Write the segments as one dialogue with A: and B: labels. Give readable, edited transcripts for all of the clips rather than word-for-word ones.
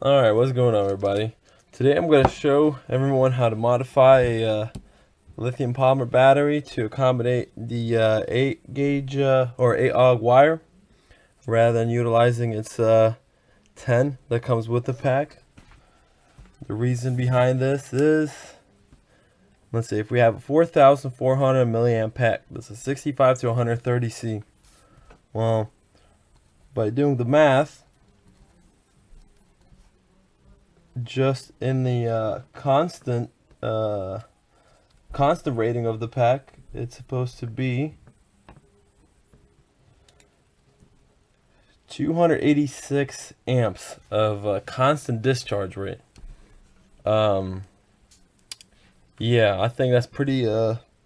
A: Alright, what's going on, everybody? Today I'm going to show everyone how to modify a lithium polymer battery to accommodate the 8 gauge or 8 AUG wire rather than utilizing its 10 that comes with the pack. The reason behind this is, let's see, if we have a 4,400 milliamp pack, this is 65 to 130 C. Well, by doing the math, just in the constant rating of the pack, it's supposed to be 286 amps of constant discharge rate. Yeah, I think that's pretty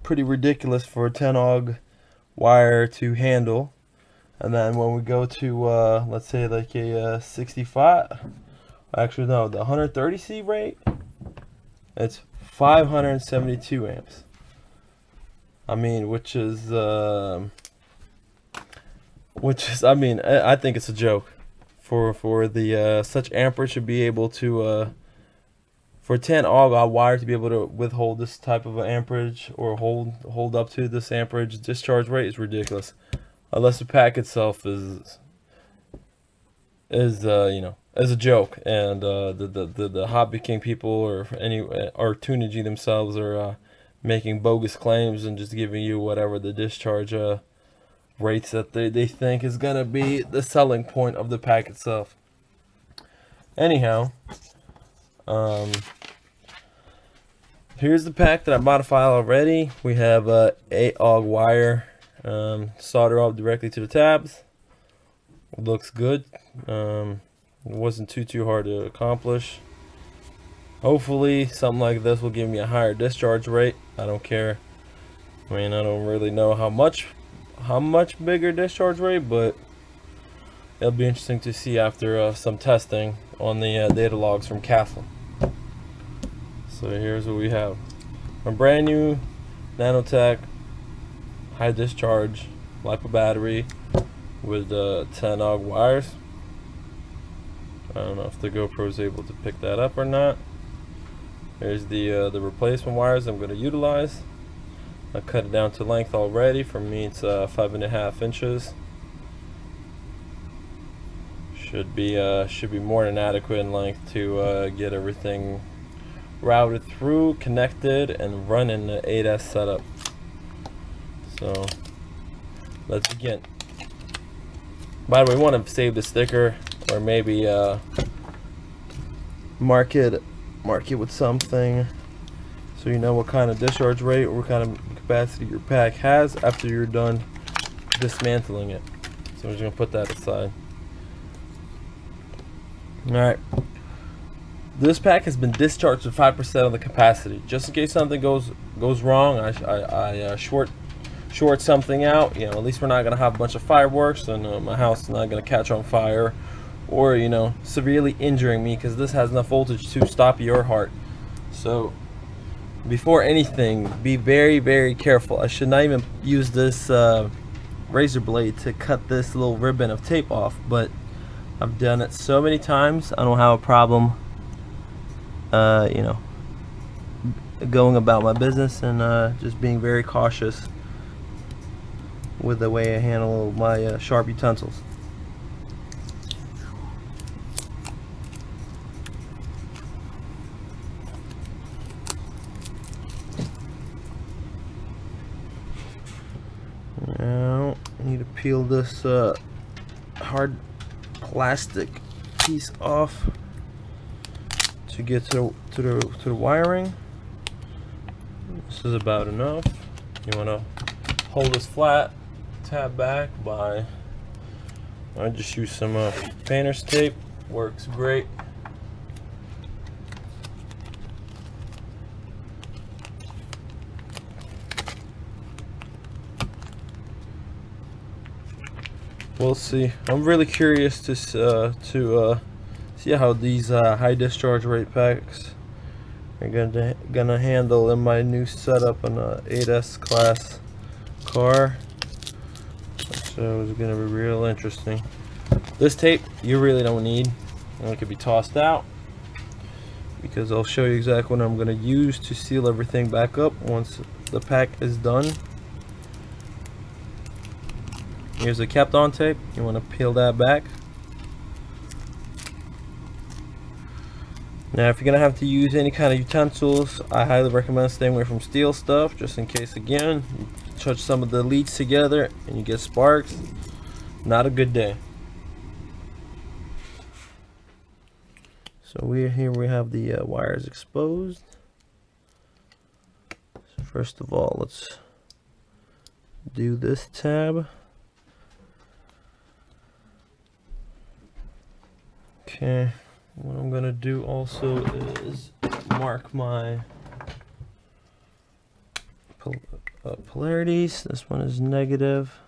A: ridiculous for a 10 AUG wire to handle. And then when we go to let's say like a 65, actually no, the 130C rate, it's 572 amps. I mean, which is I mean, I think it's a joke for the such amperage to be able to for 10 AUG wire to be able to withhold this type of amperage or hold up to this amperage discharge rate is ridiculous. Unless the pack itself is you know, as a joke, and the Hobby King people or Turnigy themselves are making bogus claims and just giving you whatever the discharge rates that they think is gonna be the selling point of the pack itself. Anyhow, here's the pack that I modified already. We have 8 AUG wire solder up directly to the tabs. Looks good. It wasn't too hard to accomplish. Hopefully something like this will give me a higher discharge rate. I don't care. I mean, I don't really know how much bigger discharge rate, but it'll be interesting to see after some testing on the data logs from Castle. So here's what we have: a brand new Nanotech high discharge Lipo battery with 10 AUG wires. I don't know if the GoPro is able to pick that up or not. Here's the replacement wires I'm going to utilize. I cut it down to length already. For me, it's 5.5 inches. Should be more than adequate in length to get everything routed through, connected, and run in the 8S setup. So let's begin. By the way, we want to save the sticker, or maybe mark it with something so you know what kind of discharge rate or what kind of capacity your pack has after you're done dismantling it. So I'm just gonna put that aside. Alright, this pack has been discharged to 5% of the capacity, just in case something goes wrong. I short something out. You know, at least we're not gonna have a bunch of fireworks, and my house is not gonna catch on fire, or, you know, severely injuring me, because this has enough voltage to stop your heart. So before anything, be very careful. I should not even use this razor blade to cut this little ribbon of tape off, but I've done it so many times, I don't have a problem you know, going about my business and just being very cautious with the way I handle my sharp utensils. Now I need to peel this hard plastic piece off to get to the wiring. This is about enough. You want to hold this flat, tab back by, I just use some painter's tape, works great. We'll see. I'm really curious to see how these high discharge rate packs are gonna handle in my new setup on a 8S class car. So it's gonna be real interesting. This tape you really don't need. and it can be tossed out, because I'll show you exactly what I'm going to use to seal everything back up once the pack is done. Here's the Kapton tape. You want to peel that back. Now, if you're going to have to use any kind of utensils, I highly recommend staying away from steel stuff, just in case, again, you touch some of the leads together and you get sparks. Not a good day. So here we have the wires exposed. So first of all, let's do this tab. Okay, what I'm gonna do also is mark my polarities. This one is negative,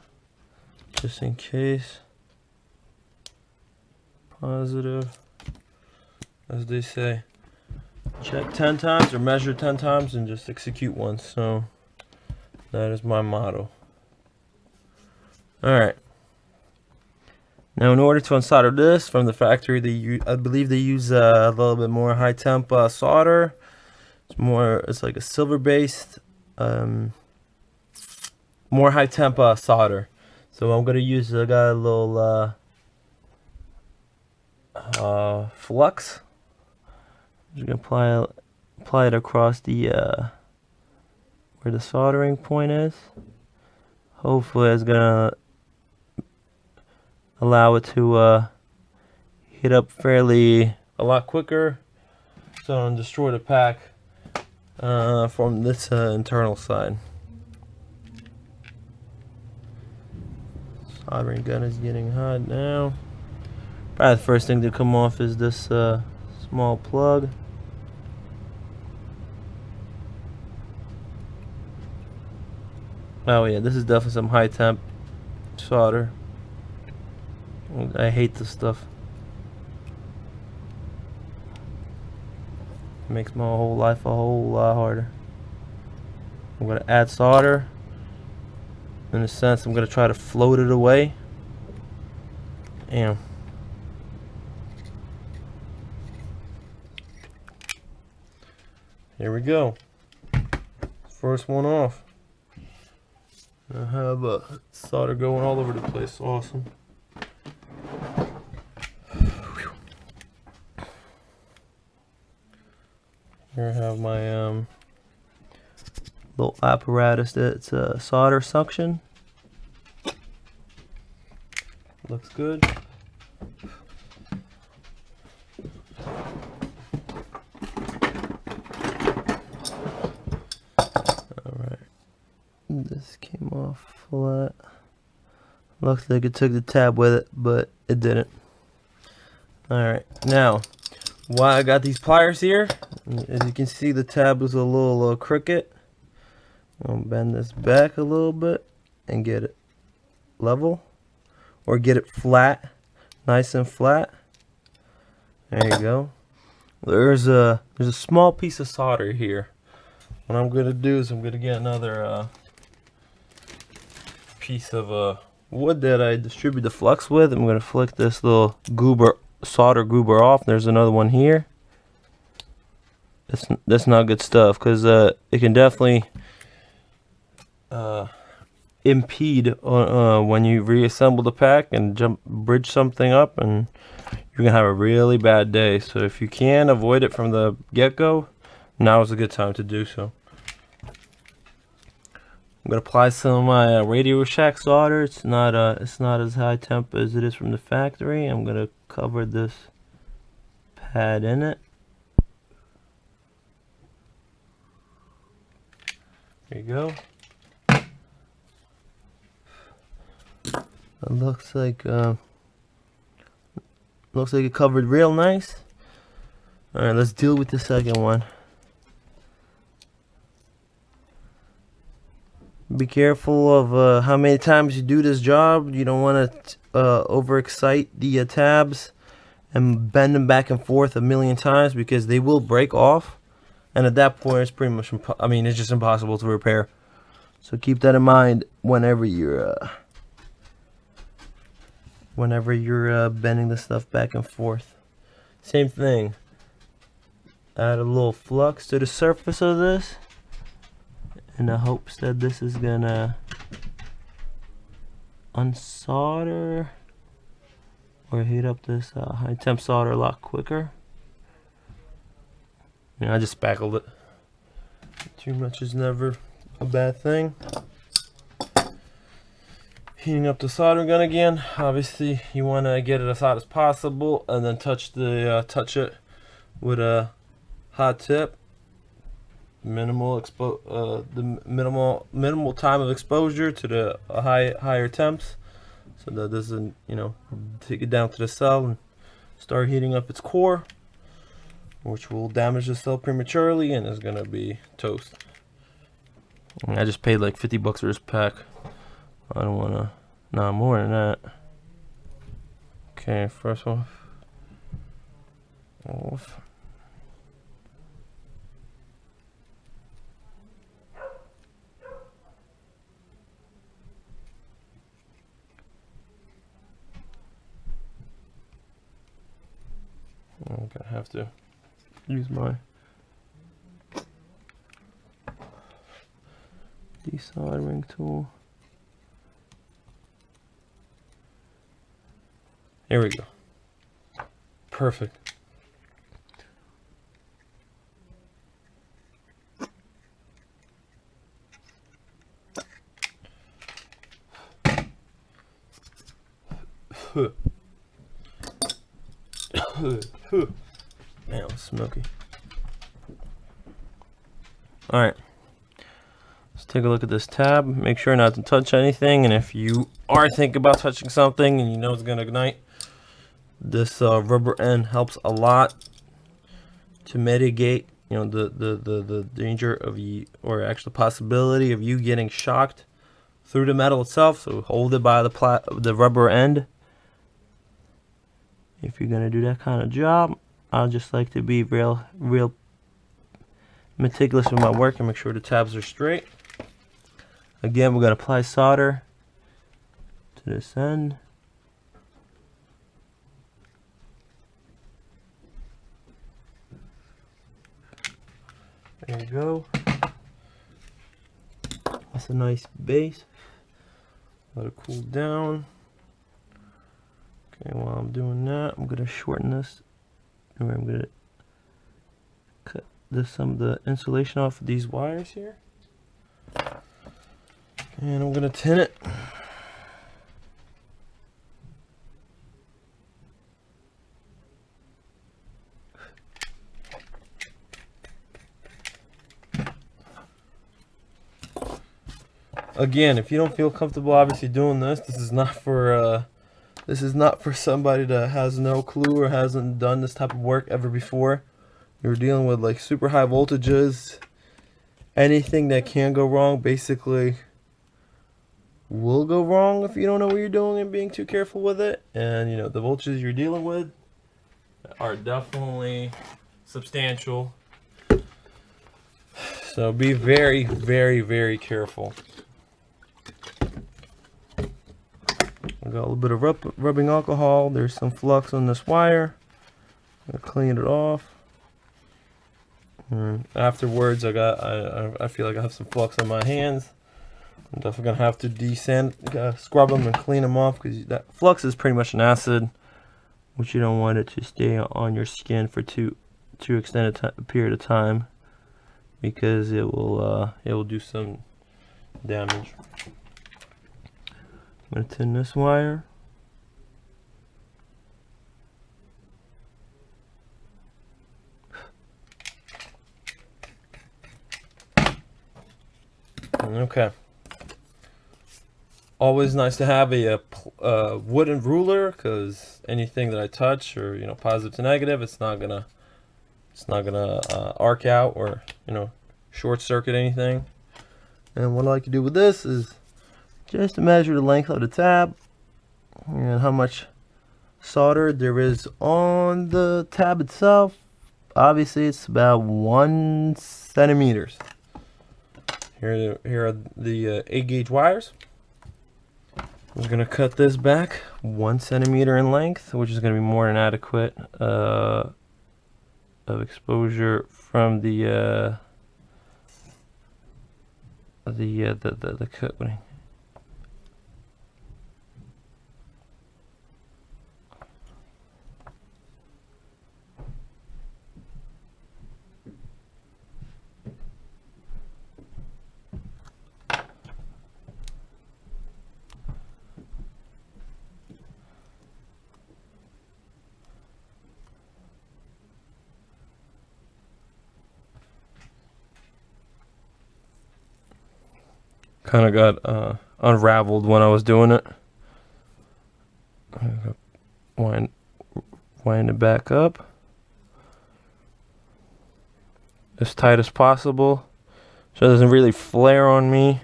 A: just in case. Positive. As they say, check 10 times or measure 10 times and just execute once. So that is my motto. Alright. Now, in order to unsolder this from the factory, I believe they use a little bit more high temp solder. It's like a silver based, more high temp solder. So I'm gonna use, I got a little flux. I'm just gonna apply it across the where the soldering point is. Hopefully it's gonna allow it to heat up a lot quicker, so I don't destroy the pack from this internal side. Soldering gun is getting hot now. Probably the first thing to come off is this small plug. Oh yeah, this is definitely some high temp solder. I hate this stuff. It makes my whole life a whole lot harder. I'm gonna add solder. In a sense, I'm gonna try to float it away. And here we go. First one off. I have solder going all over the place. Awesome. Here I have my little apparatus that's solder suction. Looks good. Alright. This came off flat. Looks like it took the tab with it, but it didn't. Alright, now, why I got these pliers here, as you can see, the tab is a little crooked. I'll bend this back a little bit and get it level, or get it flat, nice and flat. There you go. There's a small piece of solder here. What I'm gonna do is I'm gonna get another piece of wood that I distribute the flux with. I'm gonna flick this little solder goober off. There's another one here. That's not good stuff, because it can definitely impede when you reassemble the pack and bridge something up, and you're gonna have a really bad day. So if you can avoid it from the get-go, now is a good time to do so. I'm gonna apply some of my Radio Shack solder. It's not as high temp as it is from the factory. I'm gonna cover this pad in it. There you go. It looks like it covered real nice. All right, let's deal with the second one. Be careful of how many times you do this job. You don't want to overexcite the tabs and bend them back and forth a million times, because they will break off, and at that point it's pretty much it's just impossible to repair. So keep that in mind whenever you're bending the stuff back and forth. Same thing. Add a little flux to the surface of this in the hopes that this is gonna unsolder or heat up this high temp solder a lot quicker. I just spackled it. Too much is never a bad thing. Heating up the soldering gun again. Obviously, you want to get it as hot as possible, and then touch it with a hot tip. Minimal time of exposure to the higher temps, so that doesn't take it down to the cell and start heating up its core, which will damage the cell prematurely and is gonna be toast. And I just paid like 50 bucks for this pack. I don't wanna, no, more than that. Okay, first one off. I'm gonna have to use my desoldering tool. Here we go. Perfect. Man, it's smoky. Alright. Let's take a look at this tab. Make sure not to touch anything, and if you are thinking about touching something and you know it's gonna ignite, this rubber end helps a lot to mitigate the danger of you, or actual possibility of you getting shocked through the metal itself. So hold it by the rubber end if you're gonna do that kind of job. I just like to be real meticulous with my work and make sure the tabs are straight. Again, we're gonna apply solder to this end. There you go. That's a nice base. Let it cool down. Okay, while I'm doing that, I'm gonna shorten this. And I'm gonna cut some of the insulation off of these wires here. And I'm gonna tin it. Again, if you don't feel comfortable obviously doing this, this is not for somebody that has no clue or hasn't done this type of work ever before. You're dealing with like super high voltages. Anything that can go wrong basically will go wrong if you don't know what you're doing and being too careful with it. And the voltages you're dealing with are definitely substantial. So be very, very, very careful. I got a little bit of rubbing alcohol. There's some flux on this wire. I'm gonna clean it off. And afterwards, I feel like I have some flux on my hands. I'm definitely gonna have to scrub them and clean them off, because that flux is pretty much an acid, which you don't want it to stay on your skin for too extended period of time, because it will do some damage. I'm going to tin this wire. Okay. Always nice to have a wooden ruler, because anything that I touch, or positive to negative, it's not gonna arc out or short circuit anything. And what I like to do with this is just to measure the length of the tab and how much solder there is on the tab itself. Obviously, it's about 1 centimeters. Here are the 8 gauge wires. I'm gonna cut this back 1 centimeter in length, which is gonna be more than adequate of exposure from the coating. Kind of got unraveled when I was doing it. Wind it back up as tight as possible so it doesn't really flare on me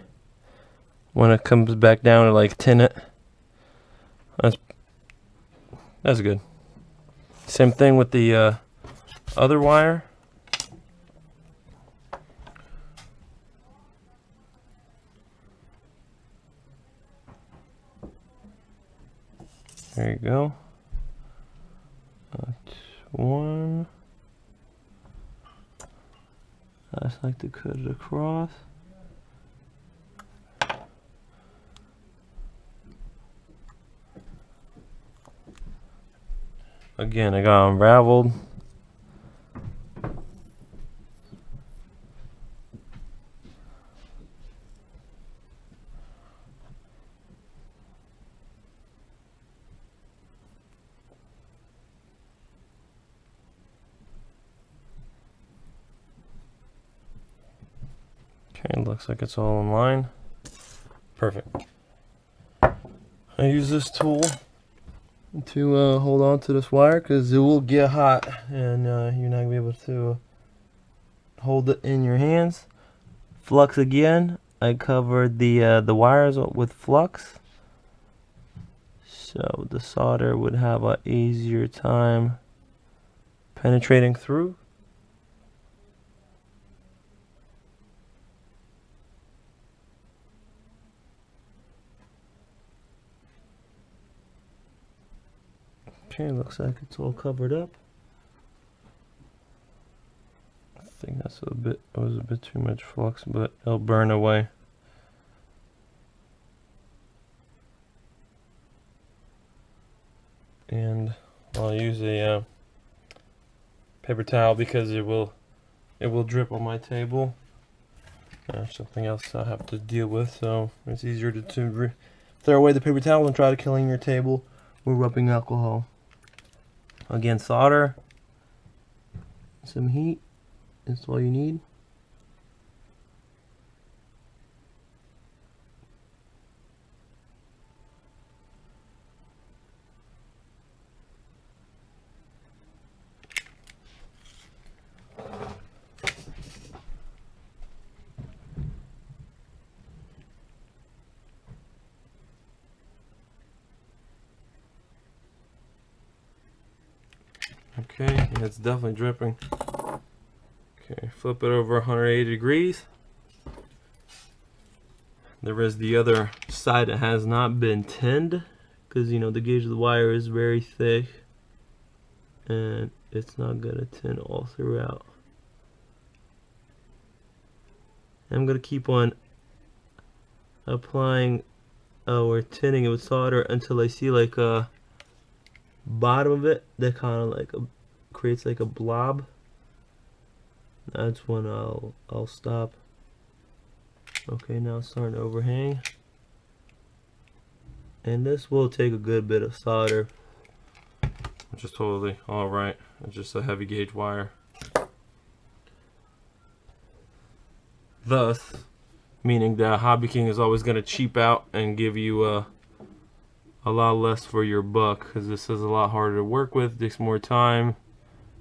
A: when it comes back down to like tin it. That's good. Same thing with the other wire. There you go. That's one. I just like to cut it across. Again, I got unraveled. Okay, looks like it's all in line. Perfect. I use this tool to hold on to this wire because it will get hot and you're not gonna be able to hold it in your hands. Flux again. I covered the wires with flux so the solder would have an easier time penetrating through. Okay, looks like it's all covered up. I think that's it was a bit too much flux, but it'll burn away. And I'll use a paper towel because it will drip on my table. Something else I have to deal with, so it's easier to throw away the paper towel and try to clean your table with rubbing alcohol. Again, solder, some heat, that's all you need. Okay, and it's definitely dripping. Okay, flip it over 180 degrees. There is the other side that has not been tinned because you know the gauge of the wire is very thick and it's not gonna tin all throughout. I'm gonna keep on applying or tinning it with solder until I see like a bottom of it that kind of like creates like a blob. That's when I'll stop. Okay, now it's starting to overhang, and this will take a good bit of solder, which is totally all right. It's just a heavy gauge wire. Thus, meaning that Hobby King is always going to cheap out and give you a lot less for your buck, because this is a lot harder to work with, takes more time,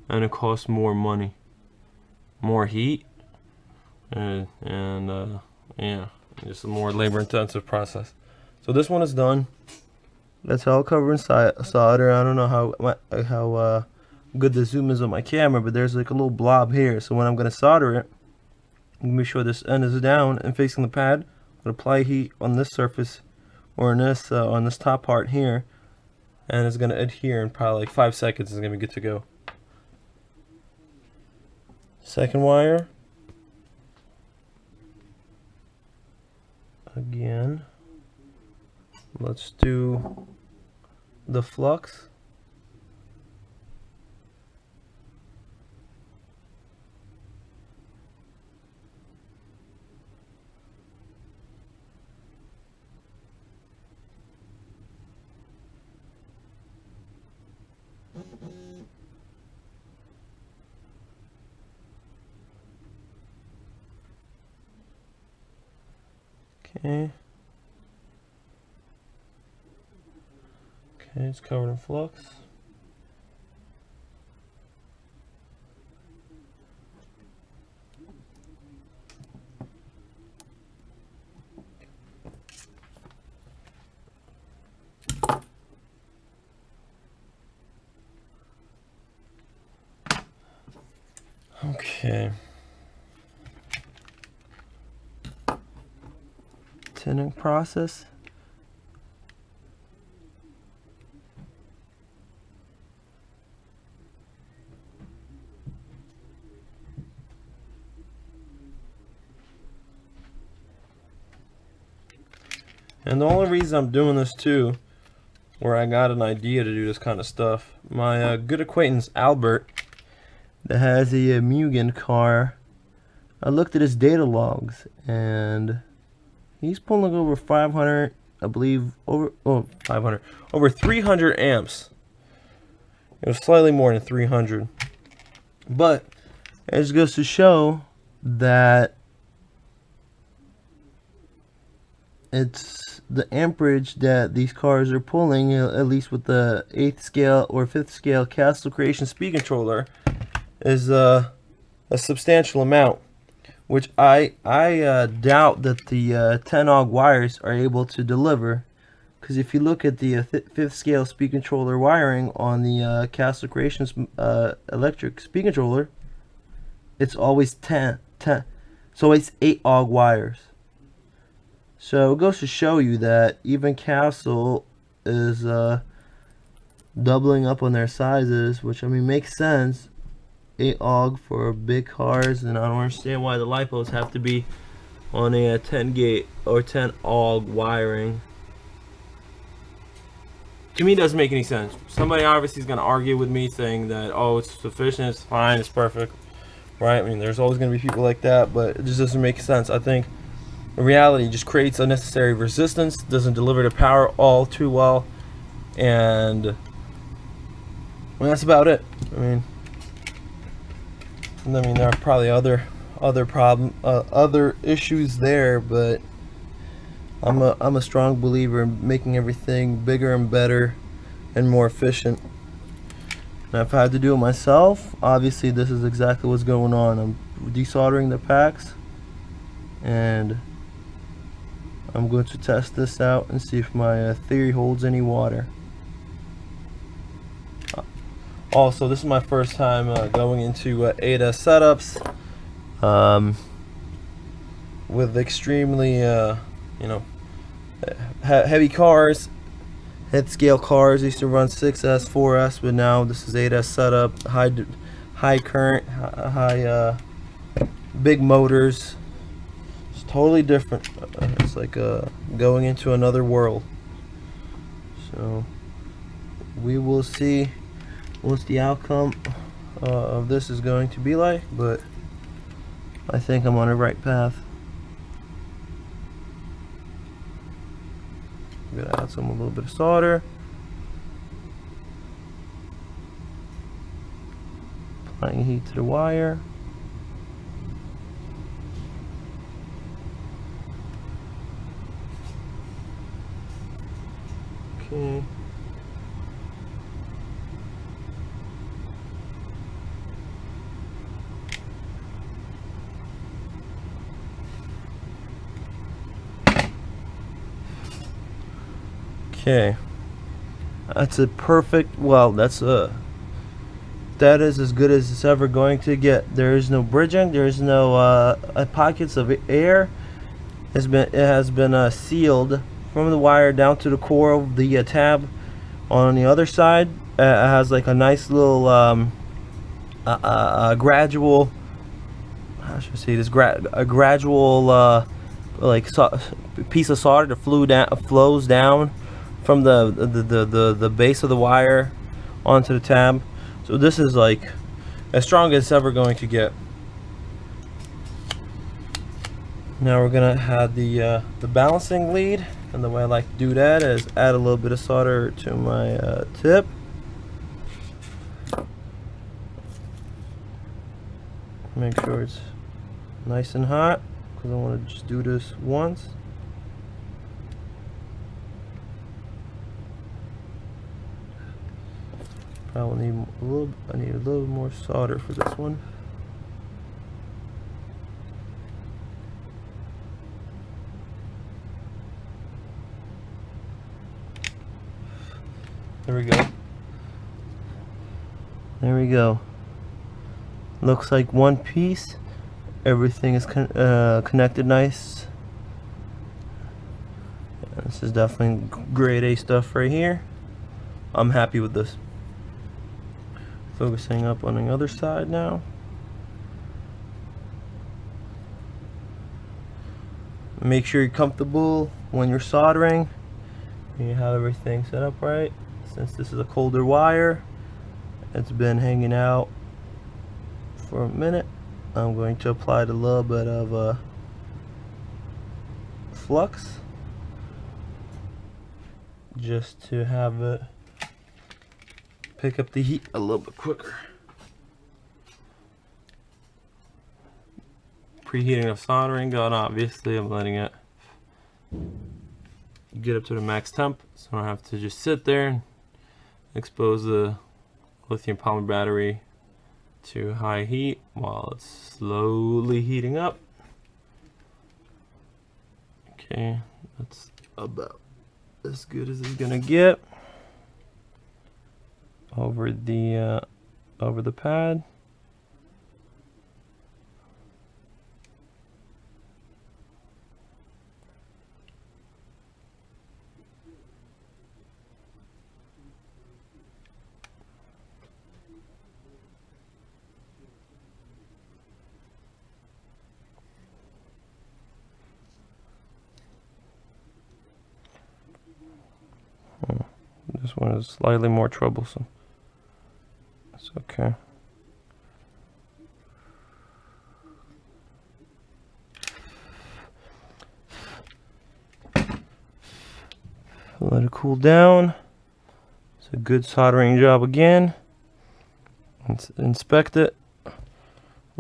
A: and it costs more money, more heat, and yeah, just a more labor intensive process. So this one is done. That's all covered in solder. I don't know how good the zoom is on my camera, but there's like a little blob here. So when I'm going to solder it, make sure this end is down and facing the pad. I'm going to apply heat on this surface or in this on this top part here, and it's going to adhere in probably like 5 seconds. It's going to be good to go. Second wire. Again, let's do the flux. Okay. Okay, it's covered in flux. Okay. Tinning process. And the only reason I'm doing this too, where I got an idea to do this kind of stuff, my good acquaintance Albert, that has a Mugen car, I looked at his data logs and he's pulling over 500, I believe, over 300 amps. It was slightly more than 300, but it just goes to show that it's the amperage that these cars are pulling, at least with the 8th scale or 5th scale Castle Creation speed controller, is a substantial amount, which I doubt that the 10 AUG wires are able to deliver, because if you look at the 5th scale speed controller wiring on the Castle Creations electric speed controller, it's always 10. So it's 8 AUG wires. So it goes to show you that even Castle is doubling up on their sizes, which I mean makes sense. 8 AUG for big cars, and I don't understand why the lipos have to be on a 10 gate or 10 AUG wiring. To me, it doesn't make any sense. Somebody obviously is going to argue with me saying that, oh, it's sufficient, it's fine, it's perfect, right? I mean, there's always going to be people like that, but it just doesn't make sense. I think in reality, it just creates unnecessary resistance, doesn't deliver the power all too well, and that's about it. I mean, there are probably other issues there, but I'm a strong believer in making everything bigger and better and more efficient. And if I had to do it myself, obviously this is exactly what's going on. I'm desoldering the packs, and I'm going to test this out and see if my theory holds any water. Also, this is my first time going into ADAS setups with extremely, heavy cars, head scale cars. I used to run 6S, 4S, but now this is ADAS setup, high current, high big motors. It's totally different. It's like going into another world. So we will see what the outcome of this is going to be like, but I think I'm on the right path. I'm gonna add a little bit of solder, applying heat to the wire. Okay. Okay, that's a perfect, well, that is as good as it's ever going to get. There is no bridging, there is no pockets of air. It has been sealed from the wire down to the core of the tab. On the other side, it has like a nice little gradual. How should I say this? A gradual like piece of solder that flows down from the base of the wire onto the tab. So this is like as strong as it's ever going to get. Now we're gonna add the balancing lead, and the way I like to do that is add a little bit of solder to my tip. Make sure it's nice and hot, because I want to just do this once. Probably need a little. I need a little more solder for this one. There we go. There we go. Looks like one piece. Everything is connected nice. This is definitely grade A stuff right here. I'm happy with this. Focusing up on the other side now. Make sure you're comfortable when you're soldering. You have everything set up right. Since this is a colder wire, it's been hanging out for a minute. I'm going to apply a little bit of flux just to have it pick up the heat a little bit quicker. Preheating of soldering gun, obviously I'm letting it get up to the max temp, so I don't have to just sit there and expose the lithium polymer battery to high heat while it's slowly heating up. Okay, that's about as good as it's gonna get over the pad. This one is slightly more troublesome. It's okay. Let it cool down. It's a good soldering job again. Let's inspect it.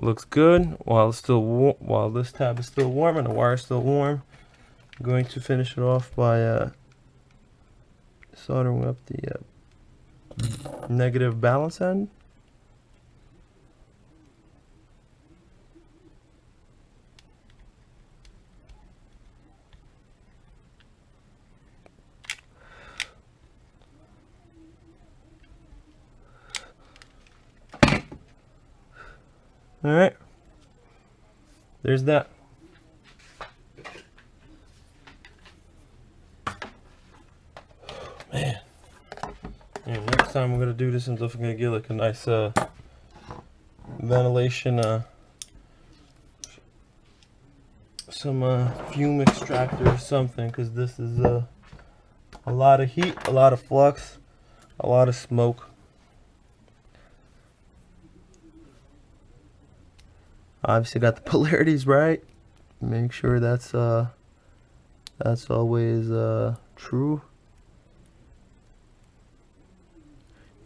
A: Looks good. While it's still while this tab is still warm and the wire is still warm, I'm going to finish it off by soldering up the negative balance end. All right, there's that. Man, yeah, next time I'm gonna do this, I'm definitely gonna get like a nice ventilation, some fume extractor or something, because this is a lot of heat, a lot of flux, a lot of smoke. Obviously got the polarities right. Make sure that's always true.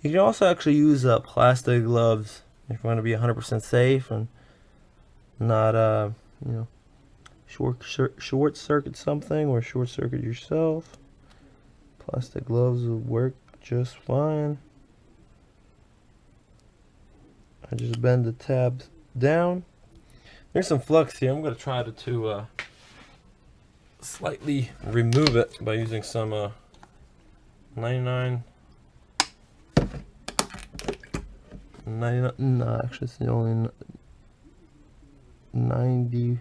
A: You can also actually use plastic gloves if you want to be 100% safe and not you know, short circuit something or short circuit yourself. Plastic gloves will work just fine. I just bend the tabs down. There's some flux here. I'm going to try to slightly remove it by using some 99. No, actually it's only 91%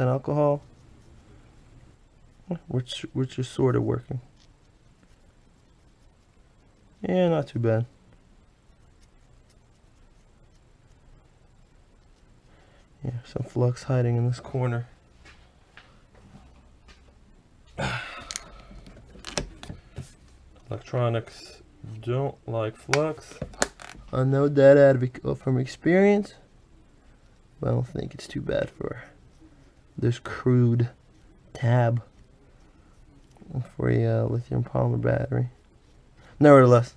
A: alcohol. which is sort of working. Yeah, not too bad. Yeah, some flux hiding in this corner. Electronics don't like flux. I know that from experience, but I don't think it's too bad for this crude tab for a lithium polymer battery. Nevertheless,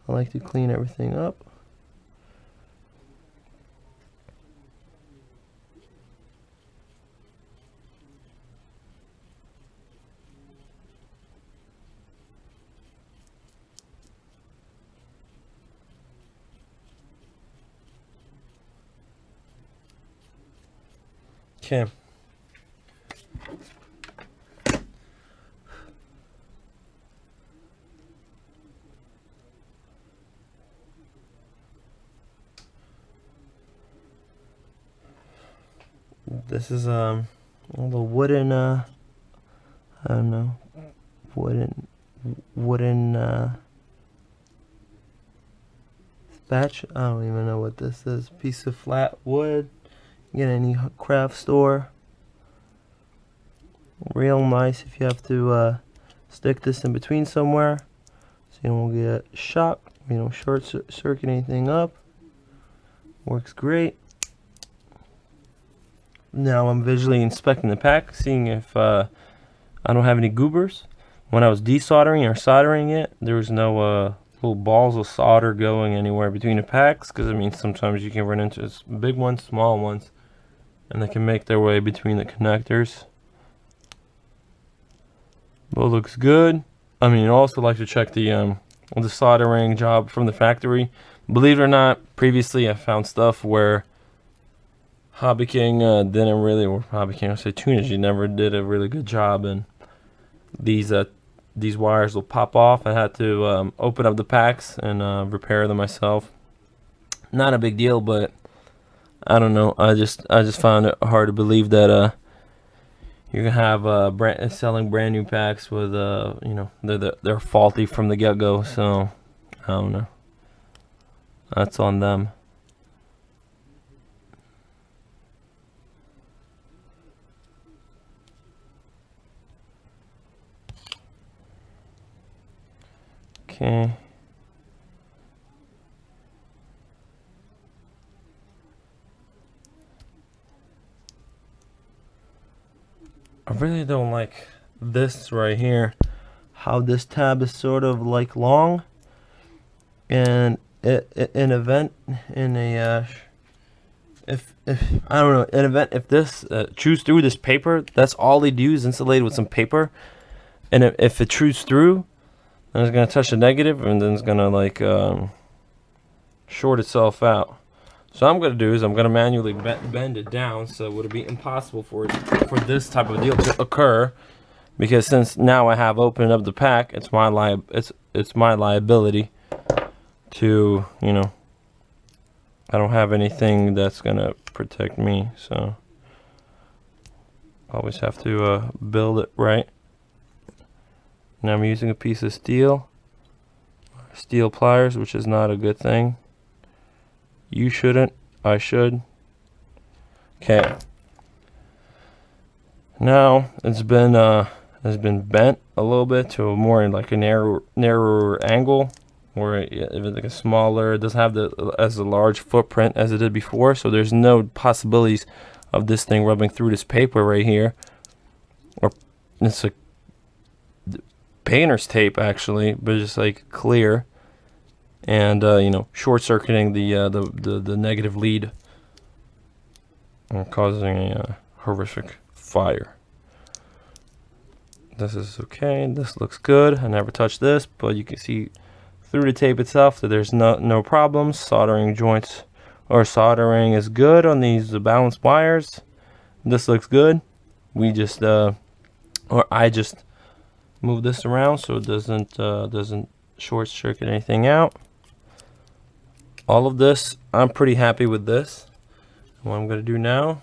A: I like to clean everything up. Okay. This is the wooden I don't know, wooden thatch. I don't even know what this is. Piece of flat wood. You get any craft store. Real nice if you have to stick this in between somewhere, so you don't get shock. You don't short circuit anything up. Works great. Now I'm visually inspecting the pack, seeing if I don't have any goobers. When I was desoldering or soldering it, there was no little balls of solder going anywhere between the packs, because I mean sometimes you can run into big ones, small ones, and they can make their way between the connectors. Well, looks good. I mean, I also like to check the soldering job from the factory. Believe it or not, previously I found stuff where Hobby King didn't really, or Hobby King, I say Turnigy never did a really good job, and these wires will pop off. I had to open up the packs and repair them myself. Not a big deal, but I don't know. I just found it hard to believe that you can have selling brand new packs with you know, they're faulty from the get-go. So I don't know. That's on them. Okay. I really don't like this right here, how this tab is sort of like long, and if I don't know, in event if this chews through this paper, that's all they do is insulate it with some paper, and if it chews through, then it's gonna touch the negative, and then it's gonna like short itself out. So what I'm gonna do is I'm gonna manually bend it down, so it would be impossible for this type of deal to occur, because since now I have opened up the pack, it's my liability to, you know, I don't have anything that's gonna protect me, so always have to build it right. Now I'm using a piece of steel pliers, which is not a good thing. You shouldn't. I should. Okay. Now it's been bent a little bit to a more like a narrower angle, where if it's like a smaller, it doesn't have as a large footprint as it did before. So there's no possibilities of this thing rubbing through this paper right here, or it's like painter's tape actually, but just like clear. And you know, short-circuiting the negative lead and causing a horrific fire. This is okay. This looks good. I never touched this, but you can see through the tape itself that there's no problems. Soldering joints or soldering is good on these balanced wires. This looks good. We just I just move this around so it doesn't short-circuit anything out. All of this, I'm pretty happy with this. What I'm going to do now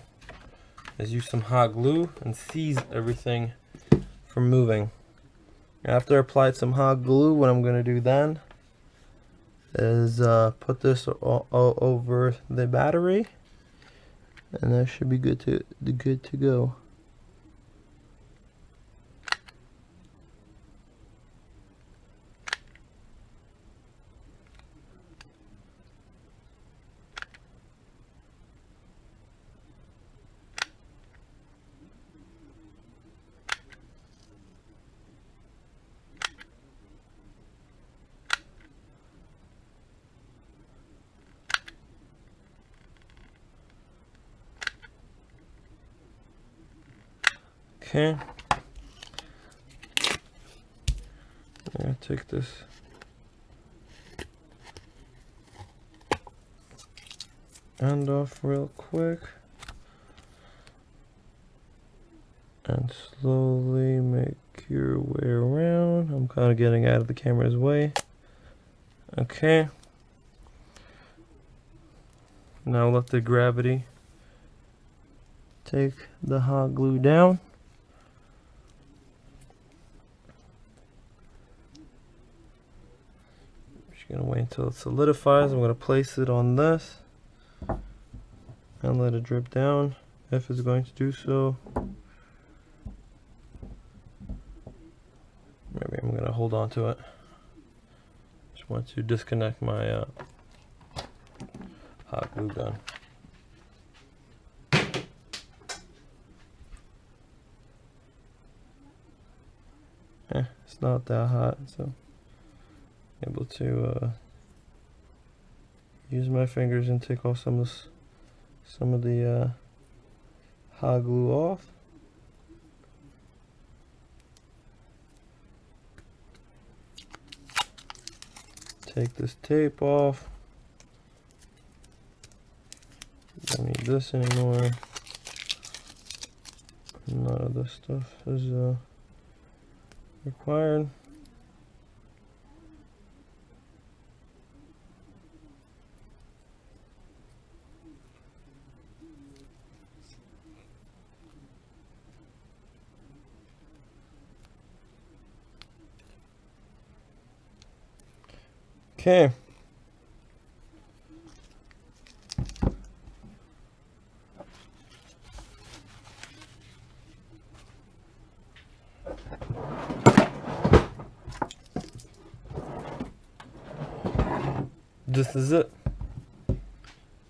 A: is use some hot glue and seize everything from moving. After I applied some hot glue, what I'm going to do then is put this all over the battery, and that should be good to go. Okay. I'm gonna take this end off real quick and slowly make your way around. I'm kind of getting out of the camera's way. Okay. Now let the gravity take the hot glue down. Gonna wait until it solidifies. I'm gonna place it on this and let it drip down if it's going to do so. Maybe I'm gonna hold on to it. Just want to disconnect my hot glue gun. It's not that hot, so able to use my fingers and take off some of the hot glue off. Take this tape off. Don't need this anymore. None of this stuff is required. Okay. This is it.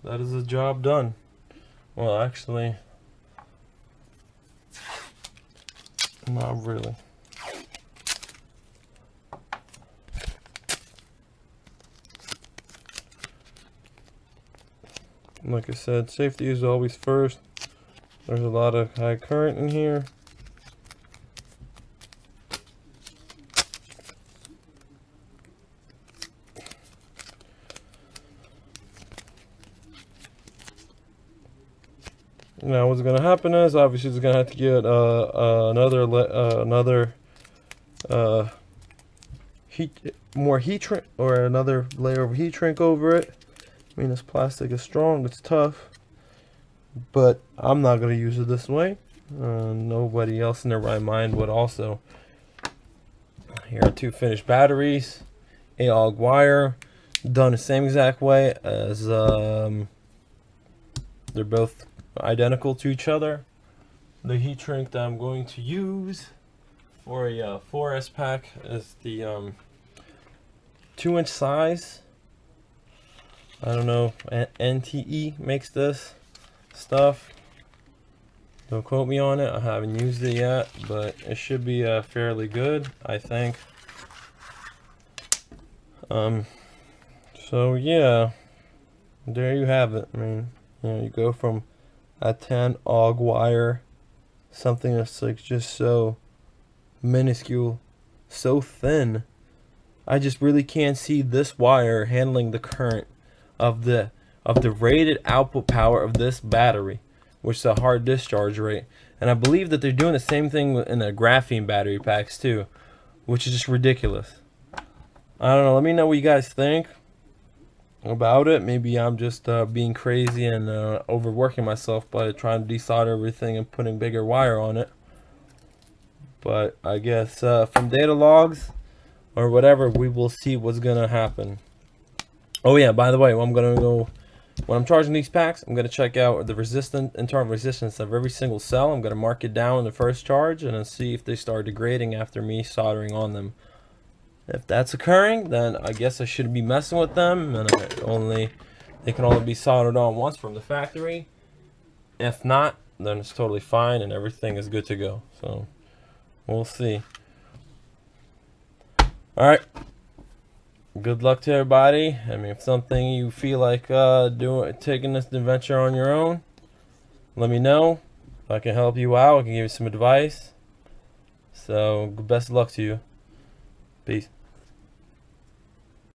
A: That is the job done. Well, actually, not really. Like I said, safety is always first. There's a lot of high current in here. Now what's going to happen is obviously it's going to have to get another heat shrink, or another layer of heat shrink over it. I mean, this plastic is strong, it's tough, but I'm not going to use it this way. Nobody else in their right mind would also. Here are two finished batteries, AUG wire, done the same exact way as they're both identical to each other. The heat shrink that I'm going to use for a 4S pack is the 2-inch size. I don't know, NTE makes this stuff. Don't quote me on it, I haven't used it yet, but it should be fairly good, I think. So yeah, there you have it. I mean, you know, you go from a 10 AUG wire, something that's like just so minuscule, so thin. I just really can't see this wire handling the current of the rated output power of this battery, which is a hard discharge rate. And I believe that they're doing the same thing in the graphene battery packs too, which is just ridiculous. I don't know, let me know what you guys think about it. Maybe I'm just being crazy and overworking myself by trying to desolder everything and putting bigger wire on it. But I guess from data logs or whatever, we will see what's gonna happen. Oh yeah, by the way, when I'm charging these packs, I'm gonna check out the internal resistance of every single cell. I'm gonna mark it down in the first charge and then see if they start degrading after me soldering on them. If that's occurring, then I guess I shouldn't be messing with them, and they can only be soldered on once from the factory. If not, then it's totally fine and everything is good to go. So we'll see. All right. Good luck to everybody. I mean, if something you feel like taking this adventure on your own, let me know. If I can help you out, I can give you some advice. So best of luck to you. Peace.